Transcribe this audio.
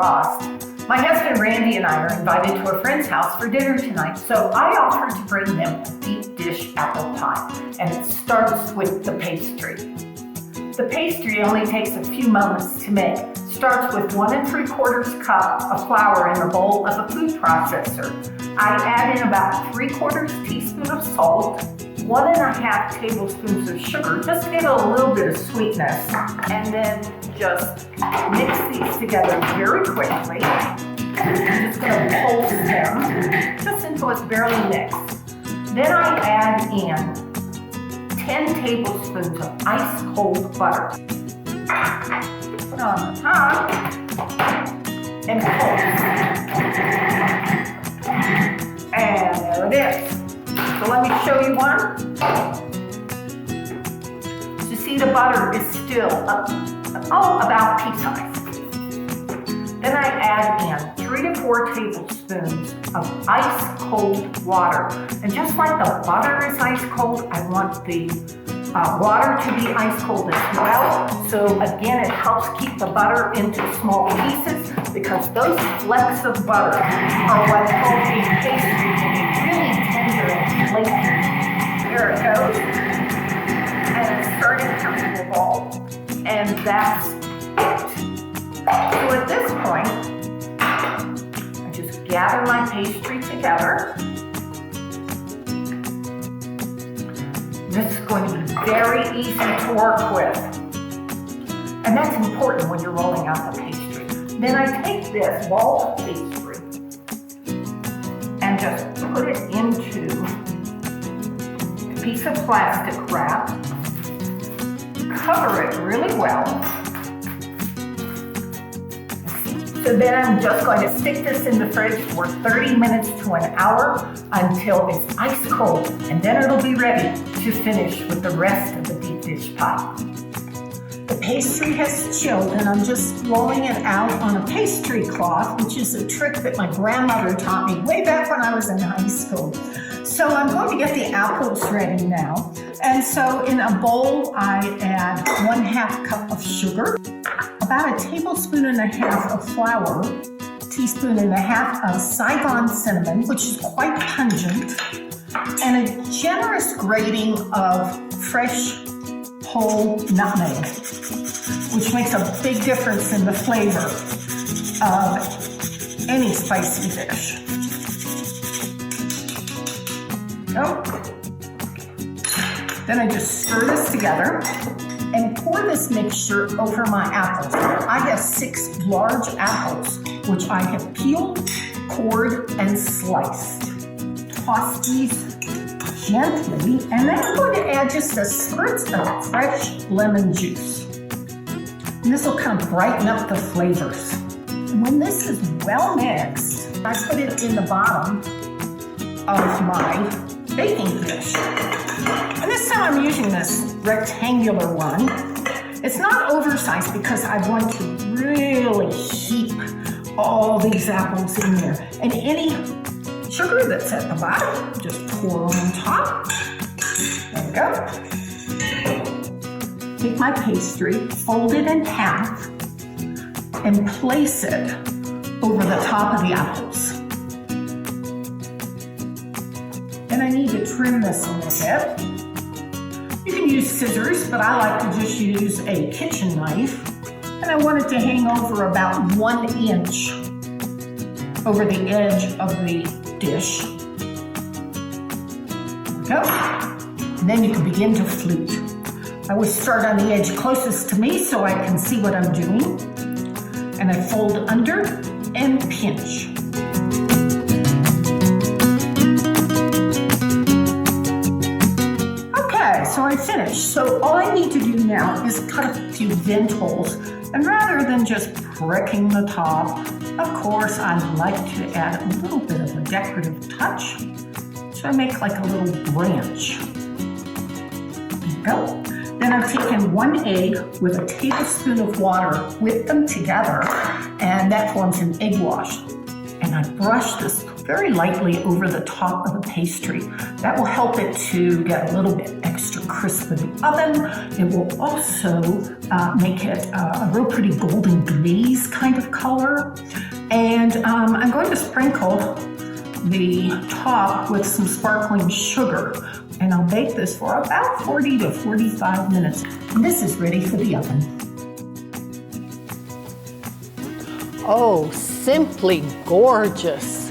lost. My husband Randy and I are invited to a friend's house for dinner tonight, so I offered to bring them a deep dish apple pie, and it starts with the pastry. The pastry only takes a few moments to make. Starts with 1 3/4 cup of flour in a bowl of a food processor. I add in about 3/4 teaspoon of salt, 1 1/2 tablespoons of sugar, just to give it a little bit of sweetness, and then just mix these together very quickly. I'm just going to pulse them just until it's barely mixed. Then I add in 10 tablespoons of ice cold butter. Put it on the top and pulse. And there it is. So let me show you one. You see the butter is still about pea size. Then I add in 3 to 4 tablespoons of ice cold water. And just like the butter is ice cold, I want the water to be ice cold as well. So again, it helps keep the butter into small pieces because those flecks of butter are what help the pastry to be really tender and flaky. There it goes. And it's starting to come to a ball. And that's it. So at this point, I just gather my pastry together. This is going to be very easy to work with. And that's important when you're rolling out the pastry. Then I take this ball of pastry and just put it into a piece of plastic wrap. Cover it really well. So then I'm just going to stick this in the fridge for 30 minutes to an hour until it's ice cold, and then it'll be ready to finish with the rest of the deep dish pie. The pastry has chilled, and I'm just rolling it out on a pastry cloth, which is a trick that my grandmother taught me way back when I was in high school. So I'm going to get the apples ready now. And so in a bowl, I add 1/2 cup of sugar, about 1.5 tablespoons of flour, 1.5 teaspoons of Saigon cinnamon, which is quite pungent, and a generous grating of fresh whole nutmeg, which makes a big difference in the flavor of any spicy dish. Then I just stir this together and pour this mixture over my apples. I have 6 large apples, which I have peeled, cored, and sliced. Toss these gently, and then I'm going to add just a spritz of fresh lemon juice. And this will kind of brighten up the flavors. And when this is well mixed, I put it in the bottom of my baking dish. And this time I'm using this rectangular one. It's not oversized because I want to really heap all these apples in there. And any sugar that's at the bottom, just pour on top. There we go. Take my pastry, fold it in half, and place it over the top of the apples. And I need to trim this a little bit. You can use scissors, but I like to just use a kitchen knife. And I want it to hang over about 1 inch over the edge of the dish. There we go. And then you can begin to flute. I always start on the edge closest to me so I can see what I'm doing. And I fold under and pinch. So I finished. So all I need to do now is cut a few vent holes. And rather than just pricking the top, of course, I like to add a little bit of a decorative touch. So I make like a little branch. There you go. Then I've taken 1 egg with a tablespoon of water, whipped them together, and that forms an egg wash. And I brush this very lightly over the top of the pastry. That will help it to get a little bit extra crisp in the oven. It will also make it a real pretty golden glaze kind of color. And I'm going to sprinkle the top with some sparkling sugar, and I'll bake this for about 40 to 45 minutes. And this is ready for the oven. Oh, simply gorgeous.